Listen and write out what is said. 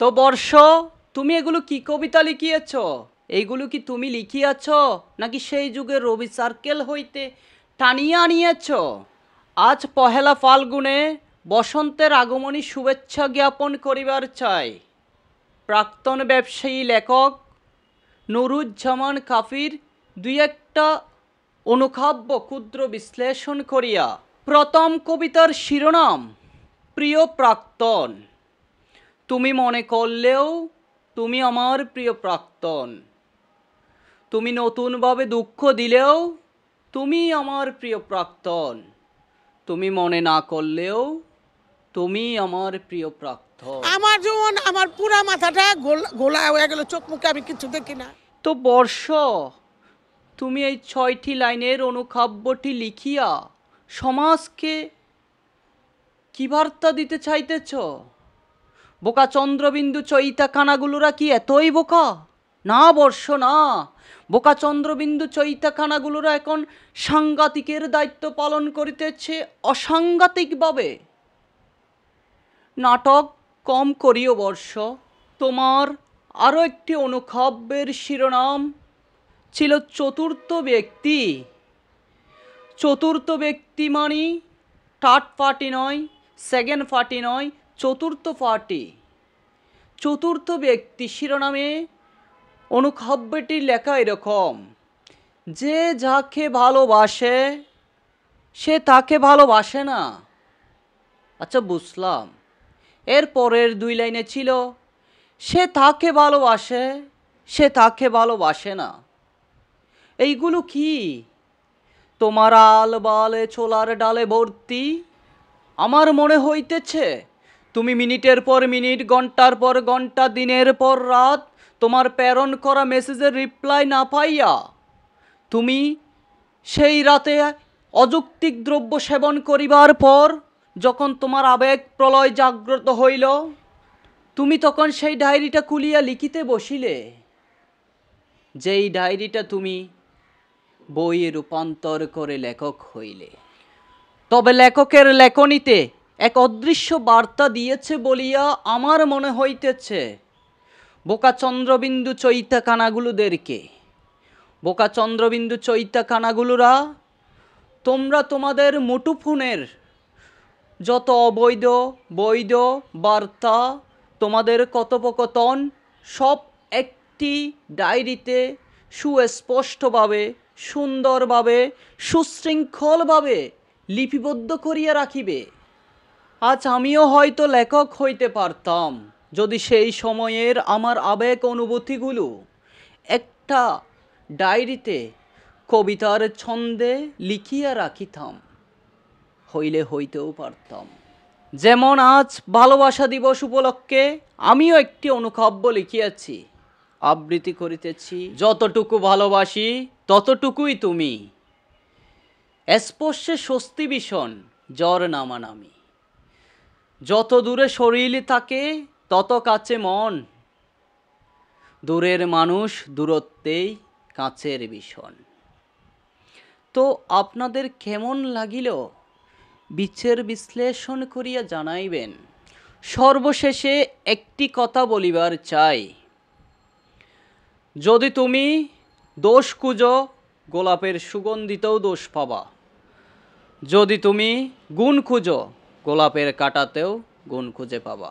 তো বর্ষ, তুমি এগুলো কি কবিতা লিখিয়েছ? এইগুলো কি তুমি লিখিয়াছ, নাকি সেই যুগের রবি সার্কেল হইতে টানিয়া আনিয়েছ? আজ পহেলা ফাল্গুনে বসন্তের আগমনী শুভেচ্ছা জ্ঞাপন করিবার চাই প্রাক্তন ব্যবসায়ী লেখক নুরুজ্জামান কাফির দুই একটা অনুকাব্য ক্ষুদ্র বিশ্লেষণ করিয়া। প্রথম কবিতার শিরোনাম প্রিয় প্রাক্তন। তুমি মনে করলেও তুমি আমার প্রিয় প্রাক্তন, তুমি নতুনভাবে দুঃখ দিলেও তুমি আমার প্রিয় প্রাক্তন, তুমি মনে না করলেও তুমি আমার প্রিয় প্রাক্তন। আমার যেমন আমার পুরা মাথাটা গোলা হয়ে গেল, চোখ মুখে আমি কিছু দেখি না। তো বর্ষ, তুমি এই 6টি লাইনের অনুকাব্যটি লিখিয়া সমাজকে কি বার্তা দিতে চাইতেছ? বোকা চন্দ্রবিন্দু চৈতা কানাগুলোরা কি এতই বোকা? না বর্ষ, না। বোকা চন্দ্রবিন্দু চৈতা কানাগুলোরা এখন সাংঘাতিকের দায়িত্ব পালন করিতেছে অসাংঘাতিকভাবে। নাটক কম করিও বর্ষ। তোমার আরও একটি অনুকাব্যের শিরোনাম ছিল চতুর্থ ব্যক্তি। চতুর্থ ব্যক্তি মানে থার্ড পার্টি নয়, সেকেন্ড পার্টি নয়, চতুর্থ পার্টি। চতুর্থ ব্যক্তি শিরোনামে অনুকাব্যটি লেখা এরকম: যে যাকে ভালোবাসে সে তাকে ভালোবাসে না। আচ্ছা, বুঝলাম। এর পরের 2 লাইনে ছিল সে তাকে ভালোবাসে সে তাকে ভালোবাসে না। এইগুলো কি? তোমার আল বালে ছোলার ডালে ভর্তি। আমার মনে হইতেছে তুমি মিনিটের পর মিনিট, ঘন্টার পর ঘন্টা, দিনের পর রাত তোমার প্রেরণ করা মেসেজের রিপ্লাই না পাইয়া তুমি সেই রাতে অযৌক্তিক দ্রব্য সেবন করিবার পর যখন তোমার আবেগ প্রলয় জাগ্রত হইল, তুমি তখন সেই ডায়েরিটা খুলিয়া লিখিতে বসিলে। যেই ডায়েরিটা তুমি বইয়ে রূপান্তর করে লেখক হইলে। তবে লেখকের লেখনীতে এক অদৃশ্য বার্তা দিয়েছে বলিয়া আমার মনে হইতেছে। বোকা চন্দ্রবিন্দু চৈতা কানাগুলোদেরকে, বোকা চন্দ্রবিন্দু চৈতা কানাগুলোরা, তোমরা তোমাদের মুঠোফোনের যত অবৈধ বৈধ বার্তা, তোমাদের কথোপকথন সব একটি ডায়েরিতে সুস্পষ্টভাবে, সুন্দরভাবে, সুশৃঙ্খলভাবে লিপিবদ্ধ করিয়া রাখিবে। আজ আমিও হয়তো লেখক হইতে পারতাম যদি সেই সময়ের আমার আবেগ অনুভূতিগুলো একটা ডায়েরিতে কবিতার ছন্দে লিখিয়া রাখিতাম। হইলে হইতেও পারতাম। যেমন আজ ভালোবাসা দিবস উপলক্ষে আমিও একটি অনুকাব্য লিখিয়াছি, আবৃত্তি করিতেছি। যতটুকু ভালোবাসি ততটুকুই তুমি, স্পর্শে স্বস্তি ভীষণ, জ্বর নামানামি। যত দূরে শরীর থাকে তত কাছে মন, দূরের মানুষ দূরত্বেই কাছের ভীষণ। তো আপনাদের কেমন লাগিল বিচার বিশ্লেষণ করিয়া জানাইবেন। সর্বশেষে একটি কথা বলিবার চাই, যদি তুমি দোষ খুঁজো গোলাপের সুগন্ধিতেও দোষ পাবা, যদি তুমি গুণ খুঁজো গোলাপের কাঁটাতেও গুণ খুঁজে পাবা।